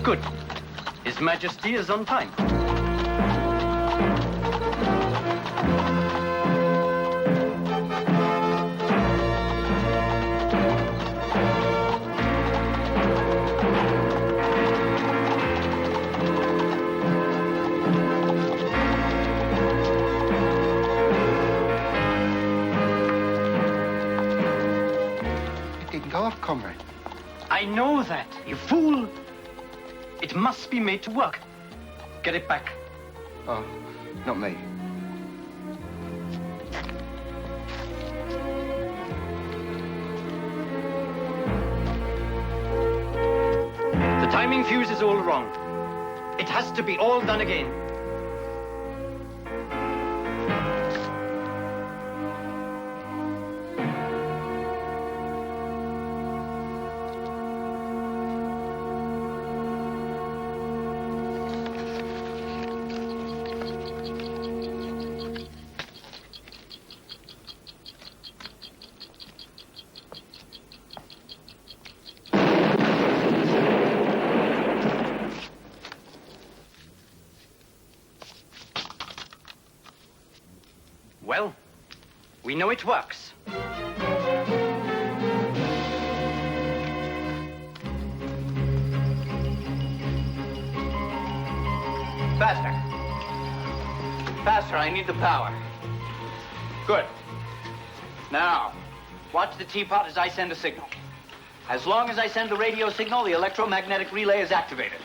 Good. His Majesty is on time. Comrade. I know that, you fool. It must be made to work. Get it back. Oh, not me. The timing fuse is all wrong. It has to be all done again. Well, we know it works. Faster. Faster, I need the power. Good. Now, watch the teapot as I send a signal. As long as I send the radio signal, the electromagnetic relay is activated.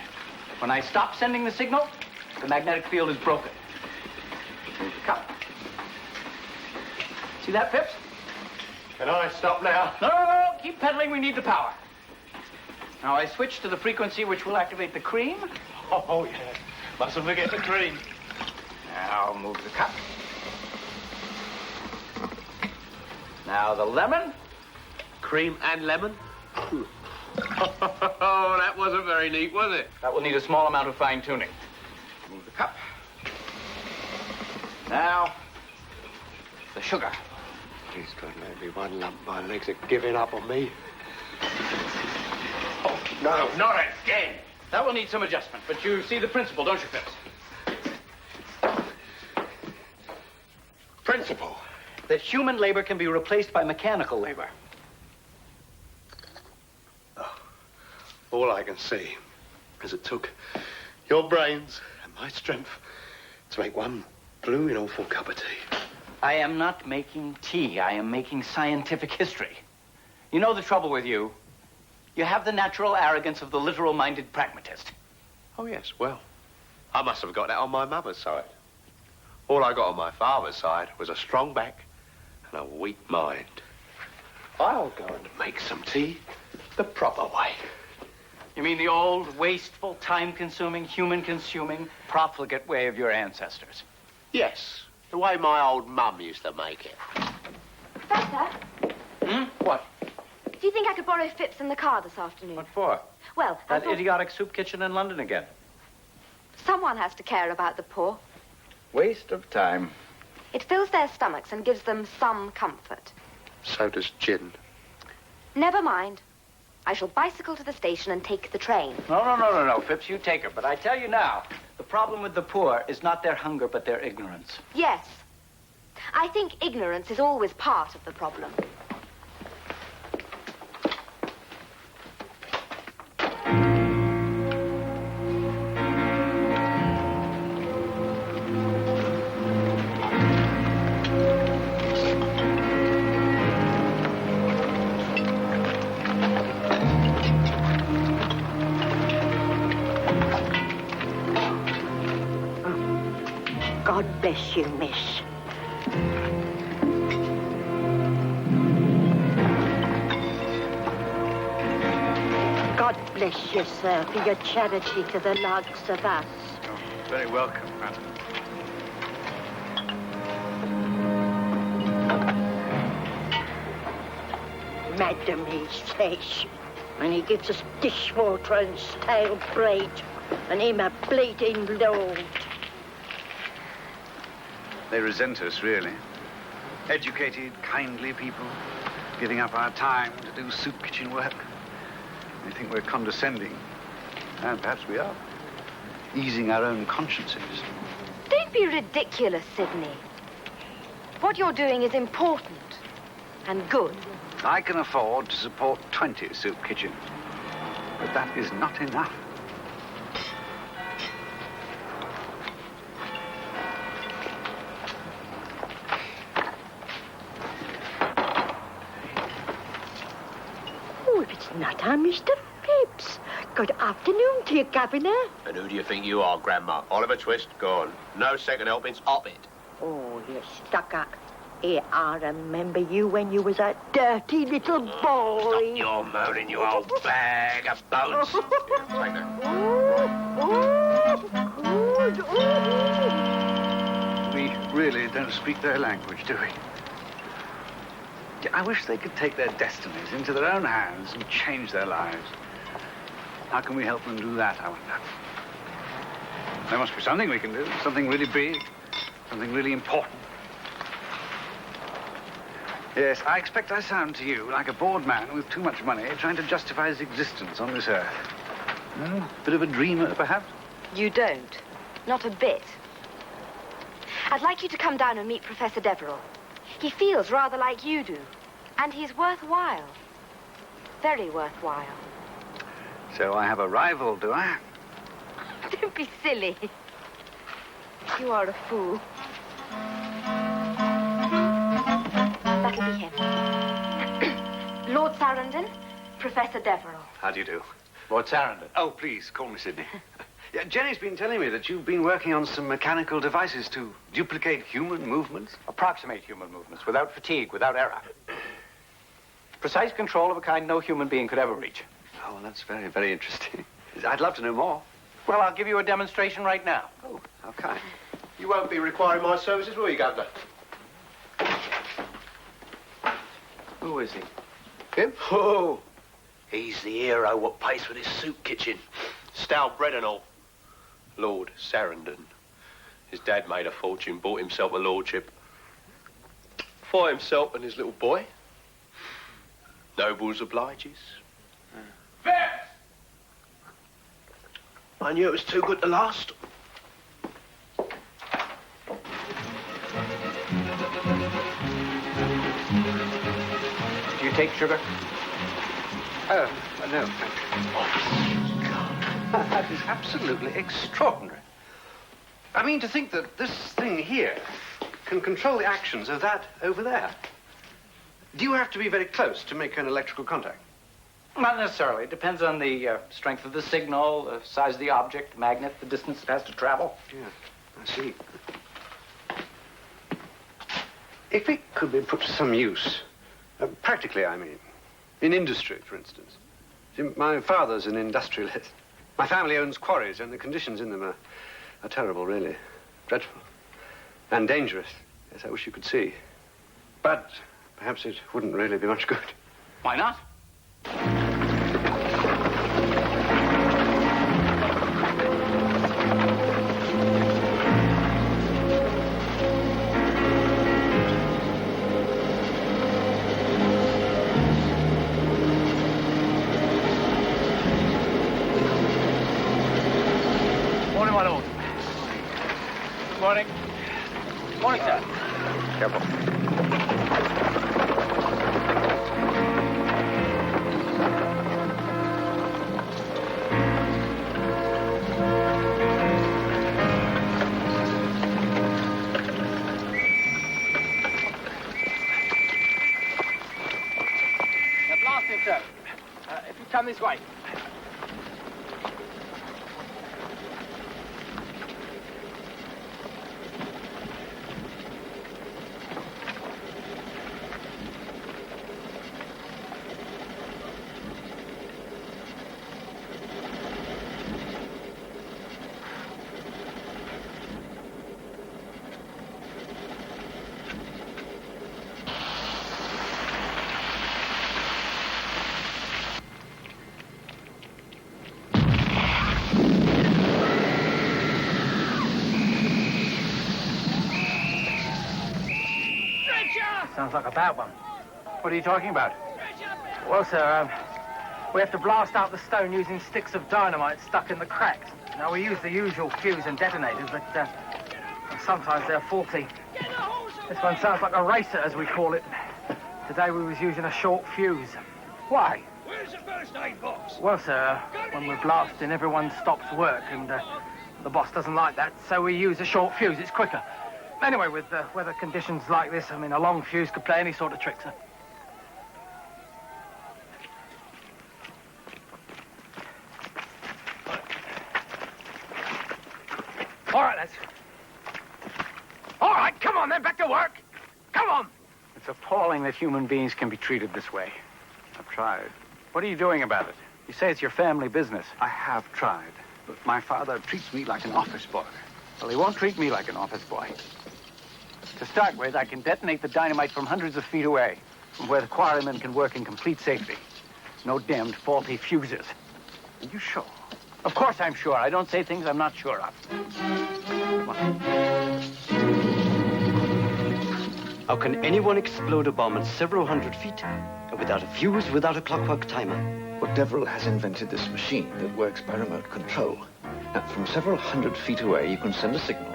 When I stop sending the signal, the magnetic field is broken. Move the cup. See that, Phipps? Can I stop now? No, keep pedaling, we need the power. Now I switch to the frequency which will activate the cream. Oh, yeah. Mustn't forget the cream. Now move the cup. Now the lemon. Cream and lemon? Oh, that wasn't very neat, was it? That will need a small amount of fine-tuning. Move the cup. Now, the sugar. He's got maybe one lump. My legs are giving up on me. Oh, no, not again. That will need some adjustment, but you see the principle, don't you, Phipps? Principle? That human labor can be replaced by mechanical labor. Oh, all I can see is it took your brains and my strength to make one blue and awful cup of tea. I am not making tea. I am making scientific history. You know the trouble with you? You have the natural arrogance of the literal-minded pragmatist. Oh, yes, well, I must have got that on my mother's side. All I got on my father's side was a strong back and a weak mind. I'll go and make some tea the proper way. You mean the old, wasteful, time-consuming, human-consuming, profligate way of your ancestors? Yes, the way my old mum used to make it. Doctor? What? Do you think I could borrow Phipps in the car this afternoon? What for? Well, I That thought idiotic soup kitchen in London again. someone has to care about the poor. Waste of time. It fills their stomachs and gives them some comfort. So does gin. Never mind. I shall bicycle to the station and take the train. No, Phipps, you take her. But I tell you now, the problem with the poor is not their hunger, but their ignorance. Yes. I think ignorance is always part of the problem. God bless you, miss. God bless you, sir, for your charity to the likes of us. Oh, very welcome, madam. Madam, he says, and he gives us dishwater and stale bread, and him a bleeding lord. They resent us, really. Educated, kindly people, giving up our time to do soup kitchen work. They think we're condescending. And perhaps we are. Easing our own consciences. Don't be ridiculous, Sidney. What you're doing is important and good. I can afford to support 20 soup kitchens. But that is not enough. Oh, if it's not our Mr. Phibbs. Good afternoon to you, Governor. And who do you think you are, Grandma? Oliver Twist, gone. No second helpings, op it. Oh, you stuck-up. Here, I remember you when you was a dirty little boy. Stop your moaning, you old bag of bones. Here, take that. We really don't speak their language, do we? I wish they could take their destinies into their own hands and change their lives. How can we help them do that, I wonder? There must be something we can do, something really big, something really important. Yes, I expect I sound to you like a bored man with too much money trying to justify his existence on this earth. No? Bit of a dreamer, perhaps? You don't. Not a bit. I'd like you to come down and meet Professor Deverell. He feels rather like you do. And he's worthwhile. Very worthwhile. So I have a rival, do I? Don't be silly. You are a fool. That'll be him. Lord Sarandon, Professor Deverell. How do you do? Lord Sarandon. Oh, please, call me Sidney. Yeah, Jenny's been telling me that you've been working on some mechanical devices to duplicate human movements. Approximate human movements without fatigue, without error. Precise control of a kind no human being could ever reach. Oh, well, that's very, very interesting. I'd love to know more. Well, I'll give you a demonstration right now. Oh, okay. You won't be requiring my services, will you, Governor? Who is he? Him? Oh, he's the hero what pays for this soup kitchen. Stout bread and all. Lord Sarandon. His dad made a fortune, bought himself a lordship. For himself and his little boy. Nobles obliges. Phibbs! I knew it was too good to last. Do you take sugar? Oh, no, thank you. That is absolutely extraordinary. I mean, to think that this thing here can control the actions of that over there. Do you have to be very close to make an electrical contact? Not necessarily. It depends on the strength of the signal, the size of the object, the magnet, the distance it has to travel. Yeah, I see. If it could be put to some use, practically, I mean, in industry, for instance. See, my father's an industrialist. My family owns quarries, and the conditions in them are terrible, really. Dreadful. And dangerous. Yes, I wish you could see. But perhaps it wouldn't really be much good. Why not? Morning, my lord. Good morning. Morning, sir. Careful. They're blasting, sir. If you come this way. Sounds like a bad one. What are you talking about? Well, sir, We have to blast out the stone using sticks of dynamite stuck in the cracks. Now, we use the usual fuse and detonators, but sometimes they're faulty. This one sounds like a racer, as we call it. Today we was using a short fuse. Why? Where's the first aid box? Well, sir, when we're blasting, everyone stops work, and the boss doesn't like that, so we use a short fuse. It's quicker. Anyway, with weather conditions like this, I mean, a long fuse could play any sort of trick, sir. All right, lads. All right, come on then, back to work. Come on. It's appalling that human beings can be treated this way. I've tried. What are you doing about it? You say it's your family business. I have tried, but my father treats me like an office boy. Well, he won't treat me like an office boy. To start with, I can detonate the dynamite from hundreds of feet away, from where the quarrymen can work in complete safety. No damned faulty fuses. Are you sure? Of course I'm sure. I don't say things I'm not sure of. Come on. How can anyone explode a bomb at several hundred feet without a fuse, without a clockwork timer? Well, Deverell has invented this machine that works by remote control. Now, from several hundred feet away, you can send a signal,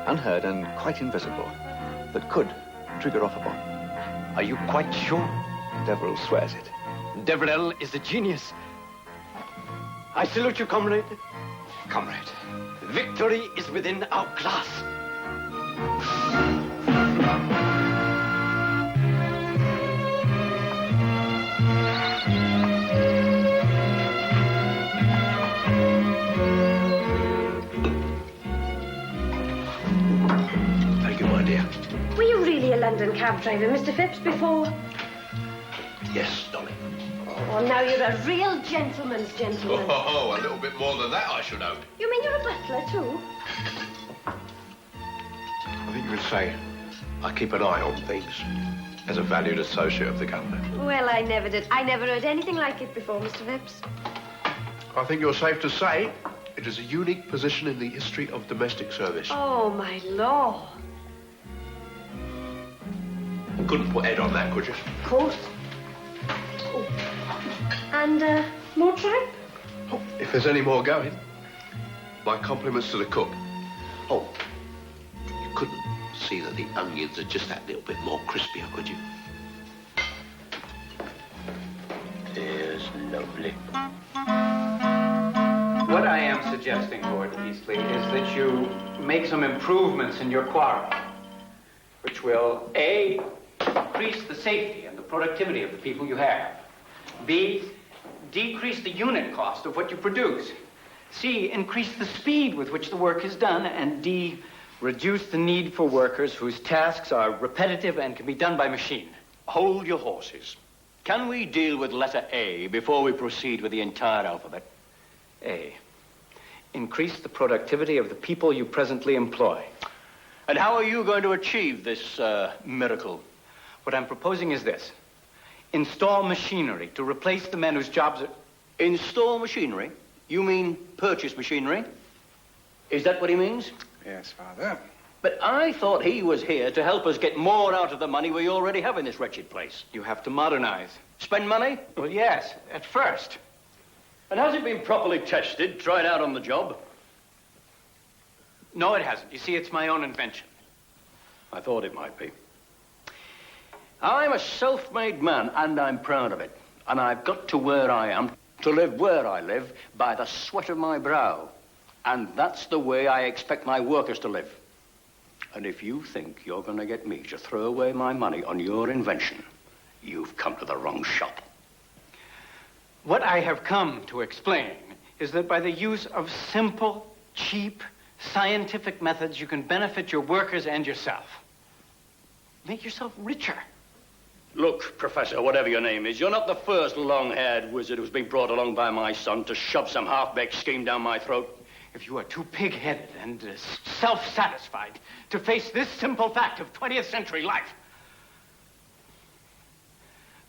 unheard and quite invisible, that could trigger off a bomb. Are you quite sure? Deverell swears it. Deverell is a genius. I salute you, comrade. Comrade. Victory is within our class. Thank you, my dear. Were you really a London cab driver, Mr. Phipps, before? Yes, Dolly. Oh, now you're a real gentleman's gentleman. Oh, a little bit more than that, I should hope. You mean you're a butler, too? I think you would say I keep an eye on things as a valued associate of the government. Well, I never did. I never heard anything like it before, Mr. Phipps. I think you're safe to say it is a unique position in the history of domestic service. Oh, my lord. You couldn't put Ed on that, could you? Of course. Oh. And, more tripe? Oh, if there's any more going. My compliments to the cook. Oh, you couldn't see that the onions are just that little bit more crispier, could you? There's lovely. What I am suggesting, Lord Eastley, is that you make some improvements in your quarry, which will, A, increase the safety and the productivity of the people you have. B, decrease the unit cost of what you produce. C, increase the speed with which the work is done. And D, reduce the need for workers whose tasks are repetitive and can be done by machine. Hold your horses. Can we deal with letter A before we proceed with the entire alphabet? A, increase the productivity of the people you presently employ. And how are you going to achieve this miracle? What I'm proposing is this. Install machinery to replace the men whose jobs are... Install machinery? You mean purchase machinery? Is that what he means? Yes, Father. But I thought he was here to help us get more out of the money we already have in this wretched place. You have to modernize. Spend money? Well, yes, at first. And has it been properly tested, tried out on the job? No, it hasn't. You see, it's my own invention. I thought it might be. I'm a self-made man, and I'm proud of it. And I've got to where I am, to live where I live, by the sweat of my brow. And that's the way I expect my workers to live. And if you think you're going to get me to throw away my money on your invention, you've come to the wrong shop. What I have come to explain is that by the use of simple, cheap, scientific methods, you can benefit your workers and yourself. Make yourself richer. Look, Professor, whatever your name is, you're not the first long-haired wizard who's been brought along by my son to shove some half-baked scheme down my throat. If you are too pig-headed and self-satisfied to face this simple fact of 20th century life,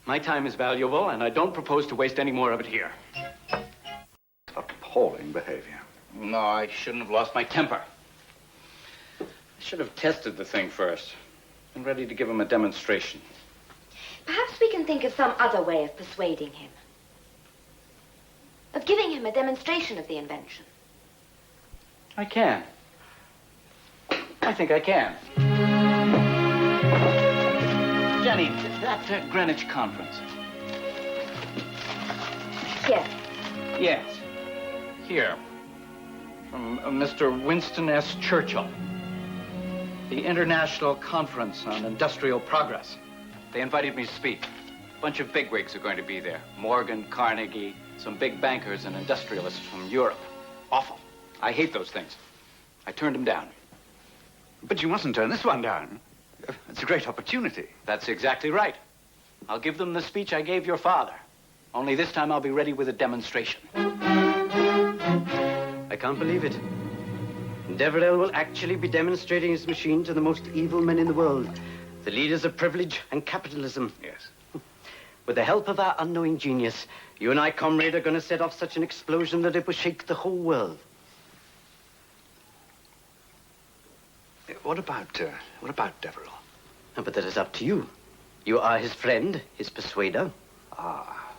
my time is valuable, and I don't propose to waste any more of it here. Appalling behavior. No, I shouldn't have lost my temper. I should have tested the thing first and ready to give him a demonstration. Perhaps we can think of some other way of persuading him. of giving him a demonstration of the invention? I can. I think I can. Jenny, that Greenwich conference. Here. Yes. Here. From Mr. Winston S. Churchill. The International Conference on Industrial Progress. They invited me to speak. A bunch of bigwigs are going to be there. Morgan, Carnegie, some big bankers and industrialists from Europe. Awful. I hate those things. I turned them down. But you mustn't turn this one down. It's a great opportunity. That's exactly right. I'll give them the speech I gave your father. Only this time I'll be ready with a demonstration. I can't believe it. Deverell will actually be demonstrating his machine to the most evil men in the world. The leaders of privilege and capitalism. Yes. With the help of our unknowing genius, you and I, comrade, are going to set off such an explosion that it will shake the whole world. What about Deverell? But that is up to you. You are his friend, his persuader. Ah,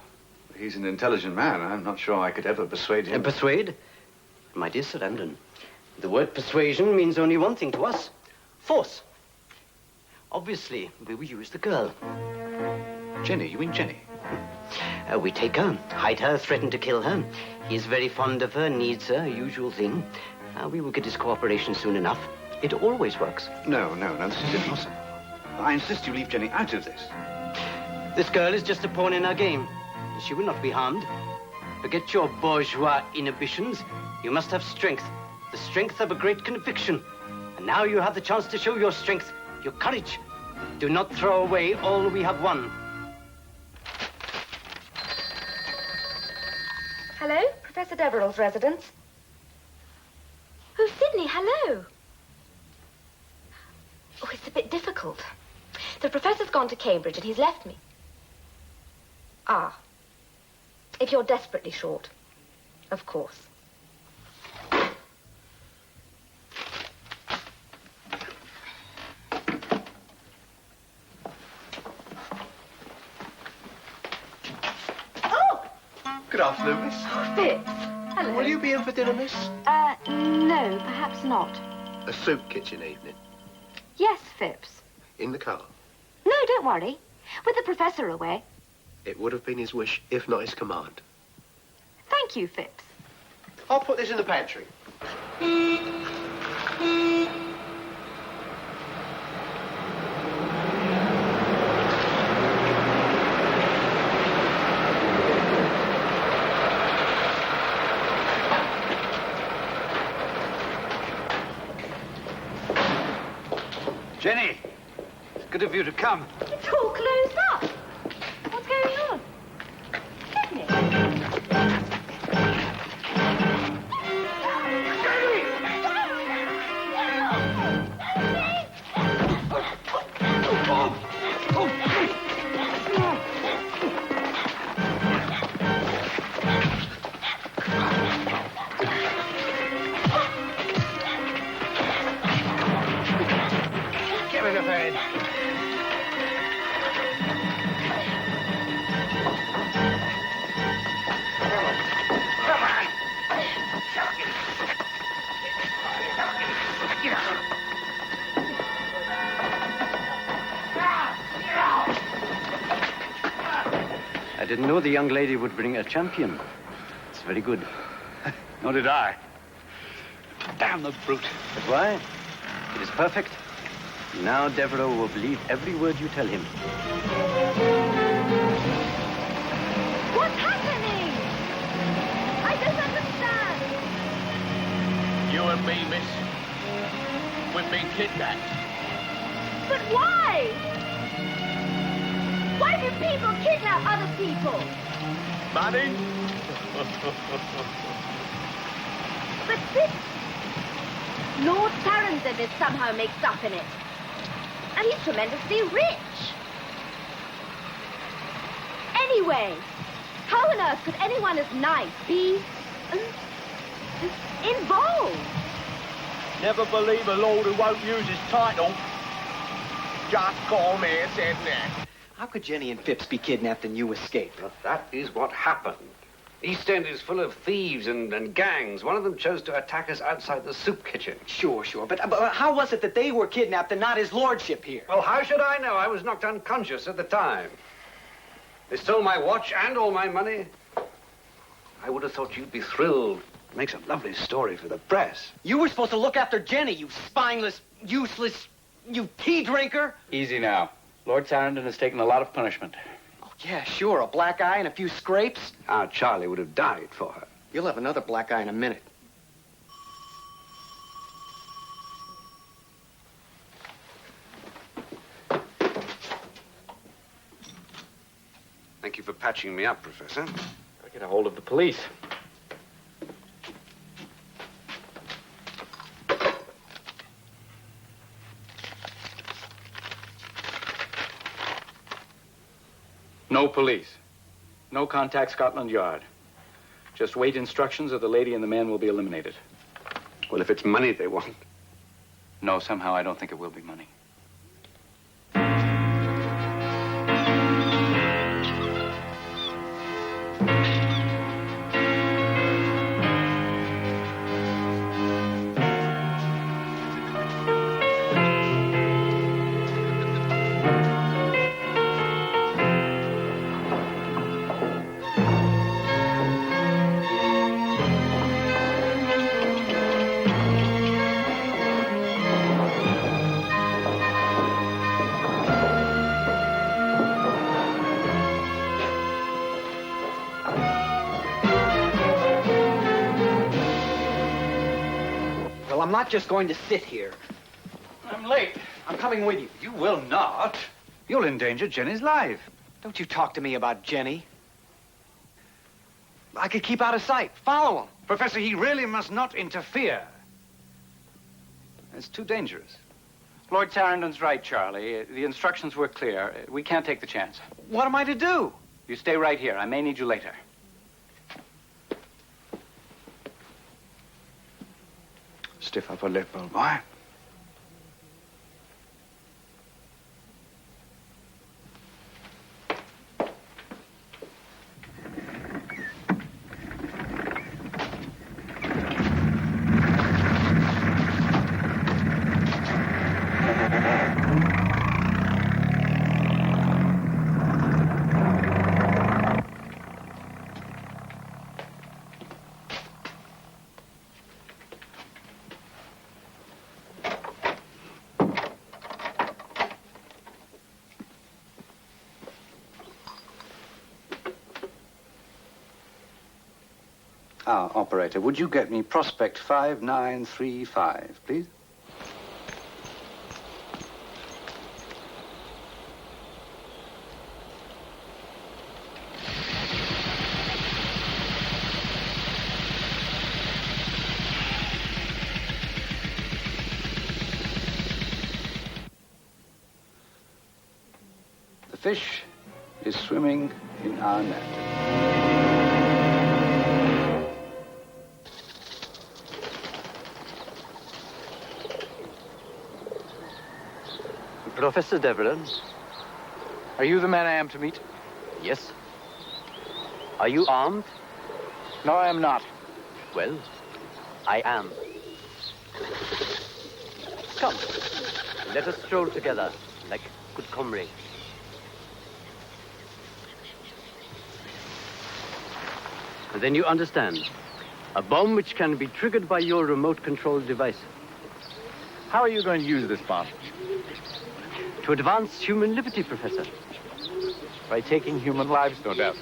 he's an intelligent man. I'm not sure I could ever persuade him. And persuade? My dear Sir Andon, the word persuasion means only one thing to us. Force. Obviously, we will use the girl. Jenny, you mean Jenny? We take her, hide her, threaten to kill her. He is very fond of her, needs her, usual thing. We will get his cooperation soon enough. It always works. No, this is impossible. I insist you leave Jenny out of this. This girl is just a pawn in our game. She will not be harmed. Forget your bourgeois inhibitions. You must have strength. The strength of a great conviction. And now you have the chance to show your strength, your courage. Do not throw away all we have won. Hello? Professor Deverell's residence? Oh, Sydney, hello. Oh, it's a bit difficult. The professor's gone to Cambridge and he's left me. Ah. If you're desperately short. Of course. Oh! Good afternoon, miss. Oh, Fitz. Hello. Will you be in for dinner, miss? No, perhaps not. A soup kitchen evening. Yes, Phipps. In the car. No, don't worry. With the professor away. It would have been his wish, if not his command. Thank you, Phipps. I'll put this in the pantry. Jenny, it's good of you to come. It's all closed up. What's going on? Sydney. Get rid of it. I didn't know the young lady would bring a champion. It's very good. Nor did I. Damn the brute. But why? It is perfect. Now Deverell will believe every word you tell him. What's happening? I don't understand. You and me, miss. We've been kidnapped. But why? Why do people kidnap other people? Money? But this... Lord Sarandon is somehow mixed up in it. And he's tremendously rich. Anyway, how on earth could anyone as nice be... involved? Never believe a lord who won't use his title. Just call me a Sydney. How could Jenny and Phipps be kidnapped and you escape? Well, that is what happened. East End is full of thieves and gangs. One of them chose to attack us outside the soup kitchen. Sure. But how was it that they were kidnapped and not his lordship here? Well, how should I know? I was knocked unconscious at the time. They stole my watch and all my money. I would have thought you'd be thrilled. Makes a lovely story for the press. You were supposed to look after Jenny, you spineless, useless, you tea drinker. Easy now. Lord Sarandon has taken a lot of punishment. Oh, yeah, sure. A black eye and a few scrapes. Our Charlie would have died for her. You'll have another black eye in a minute. Thank you for patching me up, Professor. I'll get a hold of the police. No police. No contact Scotland Yard. Just wait instructions or the lady and the man will be eliminated. Well, if it's money they want. No, somehow I don't think it will be money. I'm not just going to sit here. I'm late. I'm coming with you. You will not. You'll endanger Jenny's life. Don't you talk to me about Jenny. I could keep out of sight. Follow him. Professor, he really must not interfere. It's too dangerous. Lord Sarandon's right, Charlie. The instructions were clear. We can't take the chance. What am I to do? You stay right here. I may need you later. Stiff upper lip, old boy. Operator, would you get me prospect 5935, please? The fish is swimming in our net. Professor Devereux. Are you the man I am to meet? Yes. Are you armed? No, I am not. Well, I am. Come, let us stroll together like good comrades. And then you understand. A bomb which can be triggered by your remote control device. How are you going to use this bomb? To advance human liberty, Professor. By taking human lives, no doubt.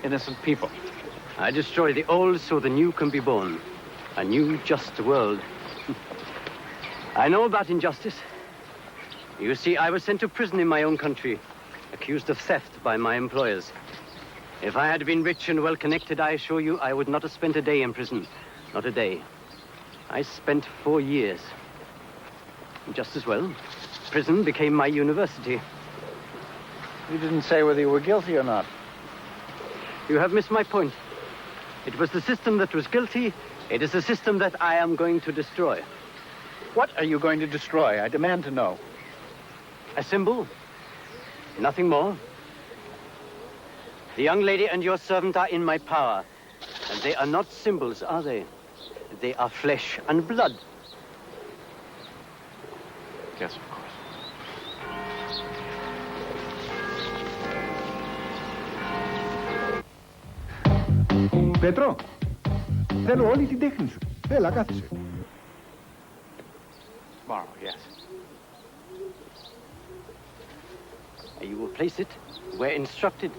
Innocent people. I destroy the old so the new can be born. A new, just world. I know about injustice. You see, I was sent to prison in my own country, accused of theft by my employers. If I had been rich and well-connected, I assure you, I would not have spent a day in prison. Not a day. I spent 4 years. Just as well. Prison became my university. You didn't say whether you were guilty or not. You have missed my point. It was the system that was guilty. It is the system that I am going to destroy. What are you going to destroy? I demand to know. A symbol. Nothing more. The young lady and your servant are in my power. And they are not symbols, are they? They are flesh and blood. Yes, of course. Πέτρο, θέλω όλη την τέχνη σου. Έλα, κάθισε. Tomorrow, yes. You will place it where instructed.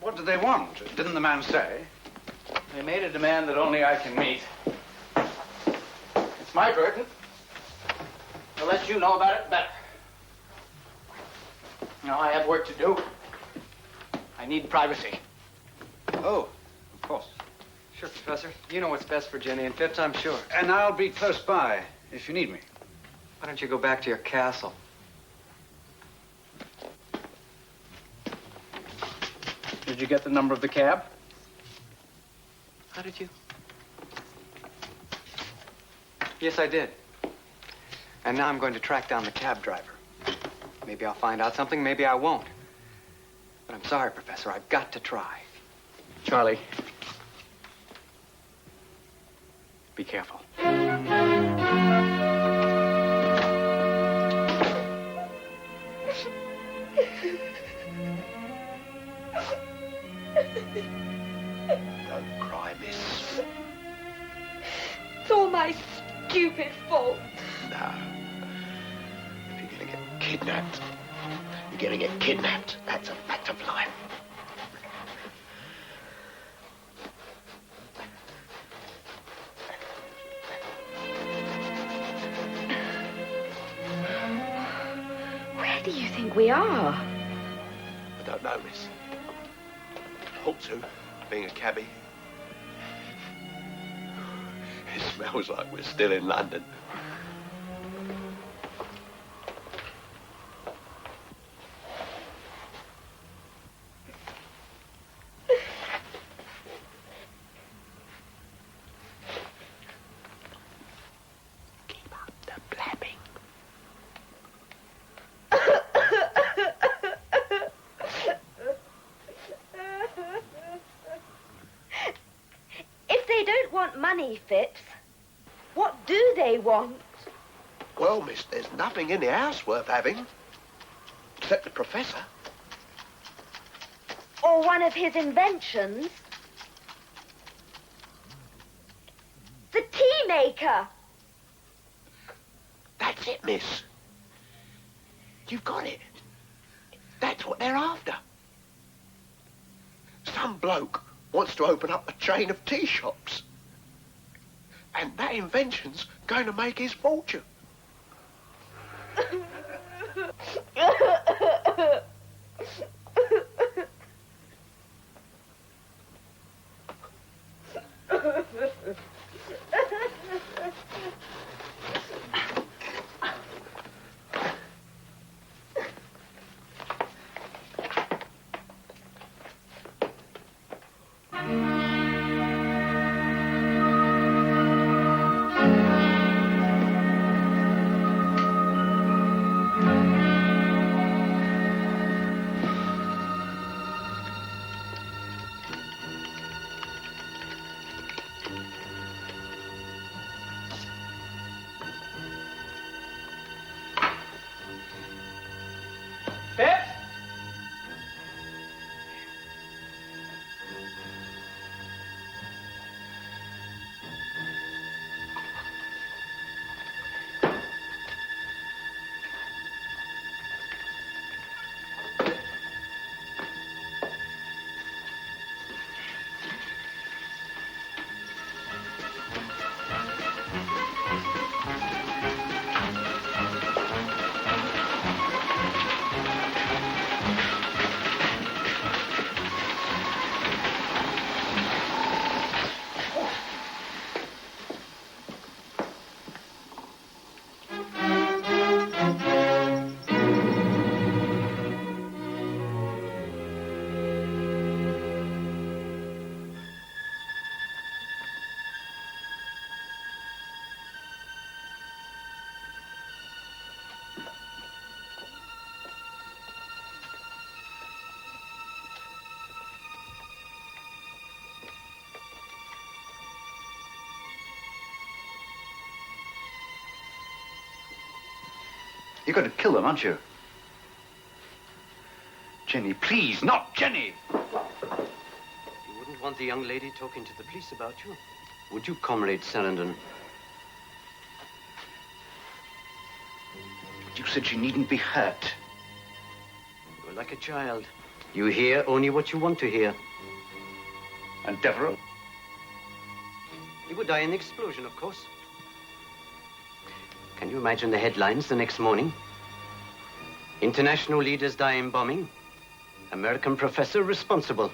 What do they want? Didn't the man say? They made a demand that only I can meet. It's my burden to let you know about it better. Now, I have work to do. I need privacy. Oh, of course. Sure, Professor. You know what's best for Jenny and Phipps, I'm sure. And I'll be close by if you need me. Why don't you go back to your castle? Did you get the number of the cab? How did you? Yes, I did. And now I'm going to track down the cab driver. Maybe I'll find out something, maybe I won't. But I'm sorry, Professor, I've got to try. Charlie, be careful. Don't cry, miss. It's all my stupid fault. No. If you're going to get kidnapped, you're going to get kidnapped. That's a fact of life. Where do you think we are? I don't know, miss. Ought to, being a cabbie. It smells like we're still in London. Keep up the blabbing. If they don't want money, Phipps, what do they want? Well, miss, there's nothing in the house worth having. Except the professor. Or one of his inventions? The tea maker! That's it, miss. You've got it. That's what they're after. Some bloke wants to open up a chain of tea shops. And that invention's going to make his fortune. You're going to kill them, aren't you? Jenny, please, not Jenny! You wouldn't want the young lady talking to the police about you, would you, Comrade Sarandon? You said she needn't be hurt. You're like a child. You hear only what you want to hear. And Devereux? He would die in the explosion, of course. Can you imagine the headlines the next morning? International leaders die in bombing. American professor responsible.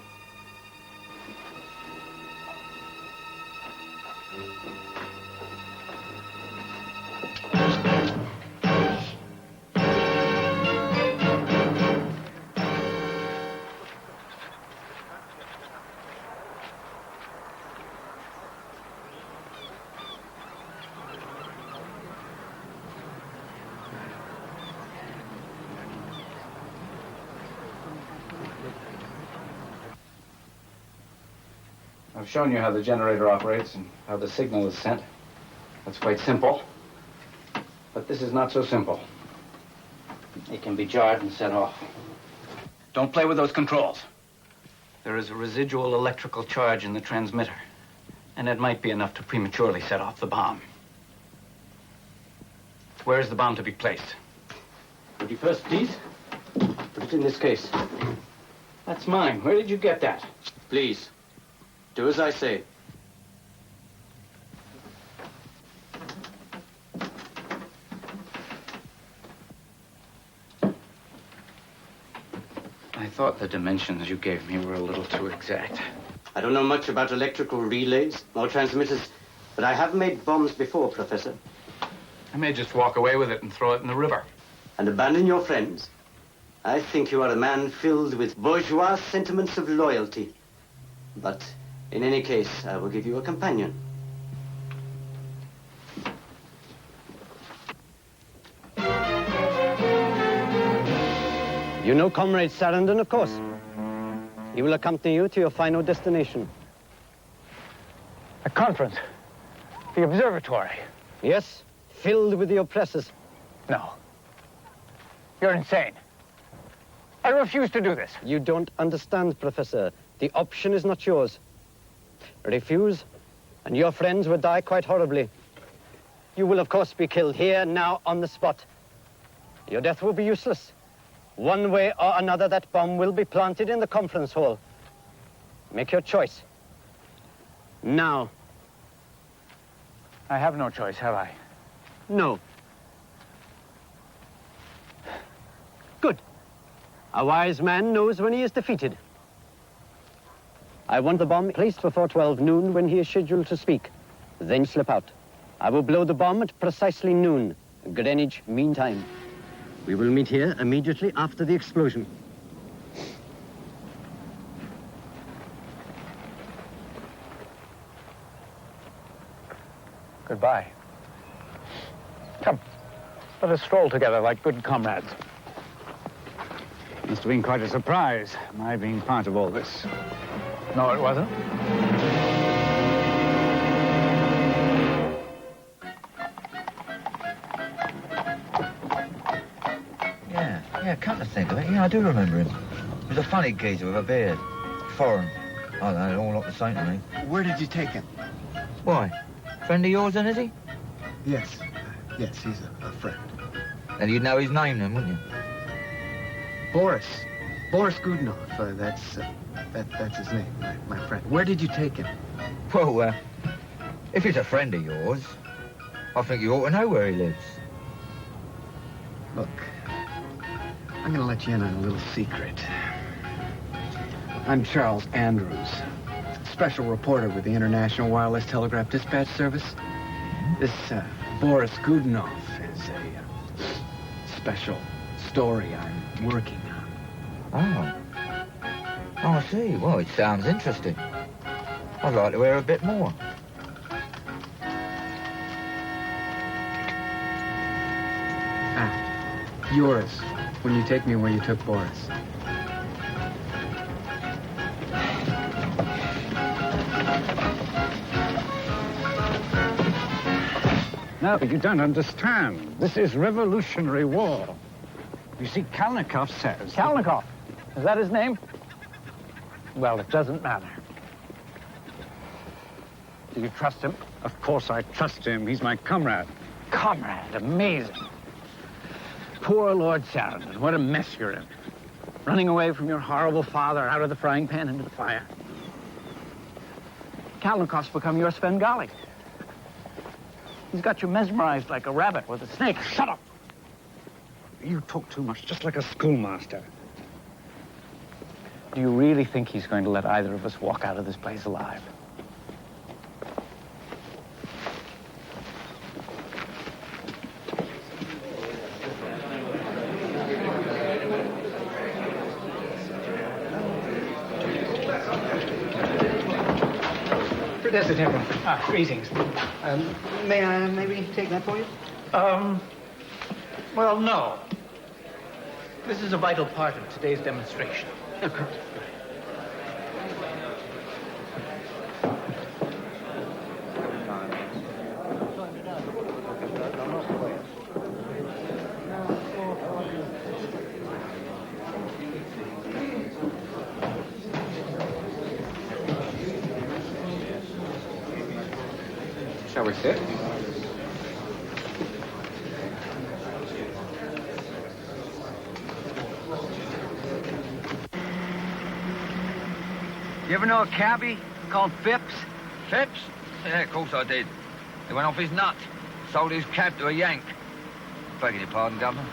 I've shown you how the generator operates and how the signal is sent. That's quite simple. But this is not so simple. It can be jarred and set off. Don't play with those controls. There is a residual electrical charge in the transmitter, and it might be enough to prematurely set off the bomb. Where is the bomb to be placed? Would you first, please? Put it in this case. That's mine. Where did you get that? Please. Do as I say. I thought the dimensions you gave me were a little too exact. I don't know much about electrical relays or transmitters, but I have made bombs before, Professor. I may just walk away with it and throw it in the river. And abandon your friends? I think you are a man filled with bourgeois sentiments of loyalty. But in any case, I will give you a companion. You know Comrade Sarandon, of course. He will accompany you to your final destination. A conference? The observatory? Yes, filled with the oppressors. No. You're insane. I refuse to do this. You don't understand, Professor. The option is not yours. Refuse, and your friends will die quite horribly. You will, of course, be killed here, now, on the spot. Your death will be useless. One way or another, that bomb will be planted in the conference hall. Make your choice. Now. I have no choice, have I? No. Good. A wise man knows when he is defeated. I want the bomb placed before 12 noon when he is scheduled to speak. Then slip out. I will blow the bomb at precisely noon, Greenwich Mean Time. We will meet here immediately after the explosion. Goodbye. Come, let us stroll together like good comrades. Must have been quite a surprise, my being part of all this. No, it wasn't. Yeah, come to think of it, yeah, I do remember him. He was a funny geezer with a beard. Foreign. I don't know, all looked the same to me. Where did you take him? Why? Friend of yours then, is he? Yes. Yes, he's a friend. And you'd know his name then, wouldn't you? Boris. Boris Godunov. That's his name, my friend. Where did you take him? Well, if he's a friend of yours, I think you ought to know where he lives. Look, I'm going to let you in on a little secret. I'm Charles Andrews, special reporter with the International Wireless Telegraph Dispatch Service. This Boris Godunov is a special story I'm working on. Oh, I see. Well, it sounds interesting. I'd like to hear a bit more. Yours, when you take me where you took Boris. No, you don't understand. This is revolutionary war. You see, Kalnikov says... Kalnikov? Is that his name? Well, it doesn't matter. Do you trust him? Of course I trust him. He's my comrade. Comrade, amazing. Poor Lord Sarandon, what a mess you're in. Running away from your horrible father out of the frying pan into the fire. Kalnikov's become your Svengali. He's got you mesmerized like a rabbit with a snake. Shut up! You talk too much, just like a schoolmaster. Do you really think he's going to let either of us walk out of this place alive? Professor Temple. Greetings. May I maybe take that for you? Well, no. This is a vital part of today's demonstration. Shall we sit? You ever know a cabbie called Phipps? Phipps? Yeah, of course I did. He went off his nut. Sold his cab to a Yank. Begging your pardon, Governor.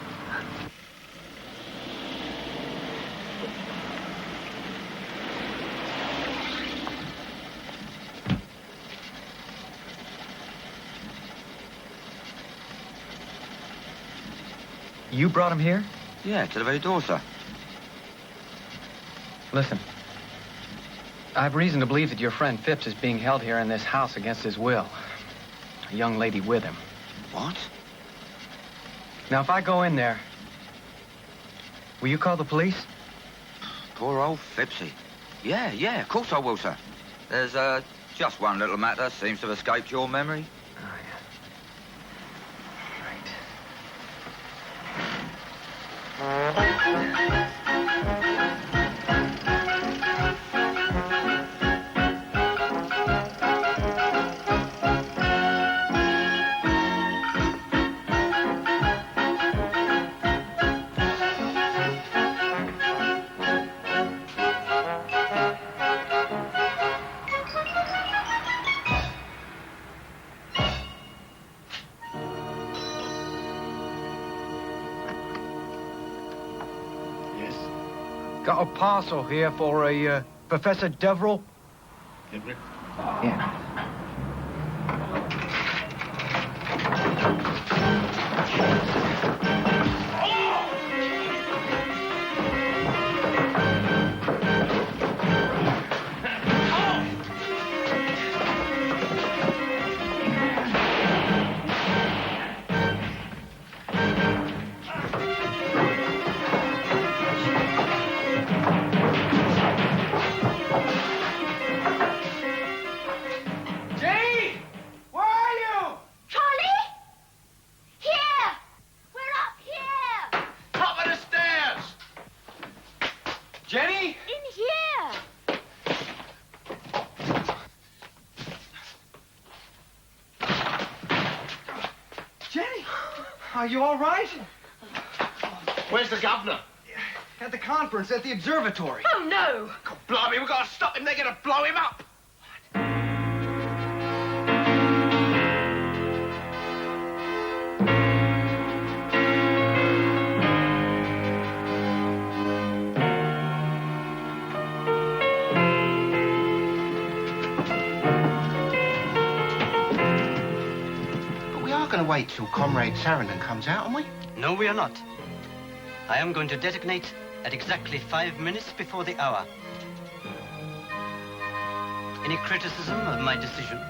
You brought him here? Yeah, to the very door, sir. Listen. I have reason to believe that your friend Phipps is being held here in this house against his will. A young lady with him. What? Now, if I go in there, will you call the police? Poor old Phippsy. Yeah, of course I will, sir. There's, just one little matter seems to have escaped your memory. Got a parcel here for a Professor Deverell. Yeah. Are you all right? Where's the governor? At the conference at the observatory. Oh, no! God, blimey, we've got to stop him. They're going to blow him up. Going to wait till Comrade Sarandon comes out, aren't we? No, we are not. I am going to designate at exactly 5 minutes before the hour. Any criticism of my decision?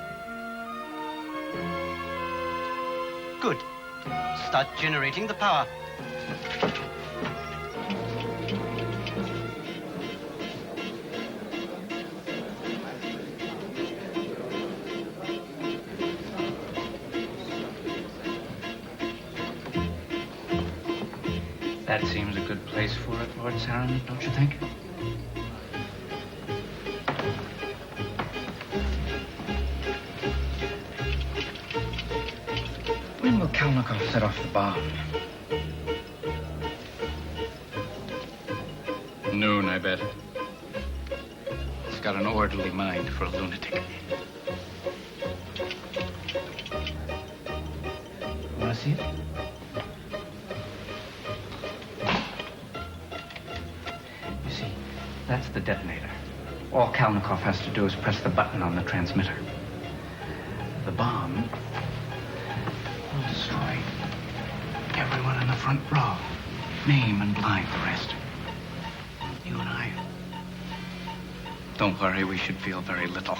Good. Start generating the power. That seems a good place for it, Lord Saron, don't you think? When will Kalnikov set off the bomb? Noon, I bet. He's got an orderly mind for a lunatic. Want to see it? You see, that's the detonator. All Kalnikov has to do is press the button on the transmitter. The bomb will destroy everyone in the front row. Name and blind the rest. You and I. Don't worry, we should feel very little.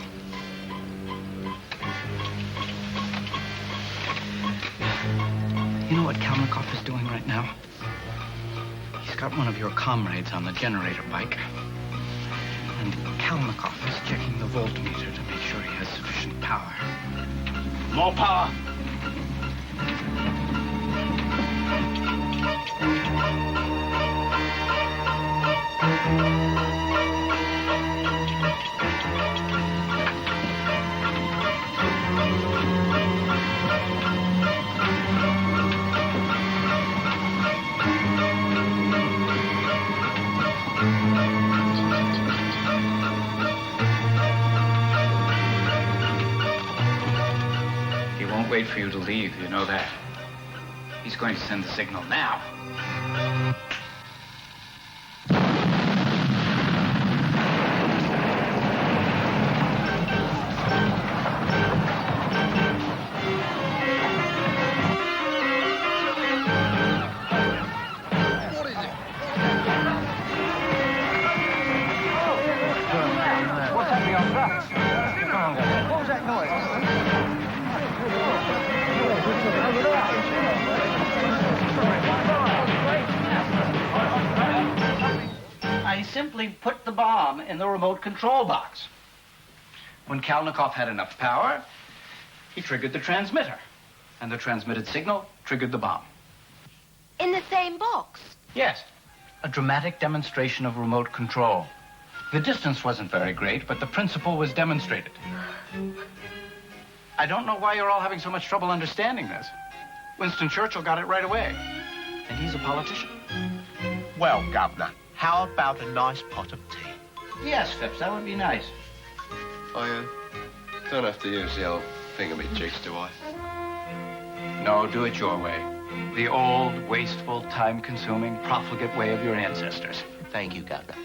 You know what Kalnikov is doing right now? He's got one of your comrades on the generator bike. And Kalnikov is checking the voltmeter to make sure he has sufficient power. More power! Wait for you to leave, you know that. He's going to send the signal now. What is it? What's happening on that? Come on, guys. What was that noise? I simply put the bomb in the remote control box. When Kalnikov had enough power, he triggered the transmitter. And the transmitted signal triggered the bomb. In the same box? Yes. A dramatic demonstration of remote control. The distance wasn't very great, but the principle was demonstrated. I don't know why you're all having so much trouble understanding this. Winston Churchill got it right away. And he's a politician. Well, Governor, how about a nice pot of tea? Yes, Phipps, that would be nice. I don't have to use the old thingamajiggies, do I? No, do it your way. The old, wasteful, time-consuming, profligate way of your ancestors. Thank you, Governor.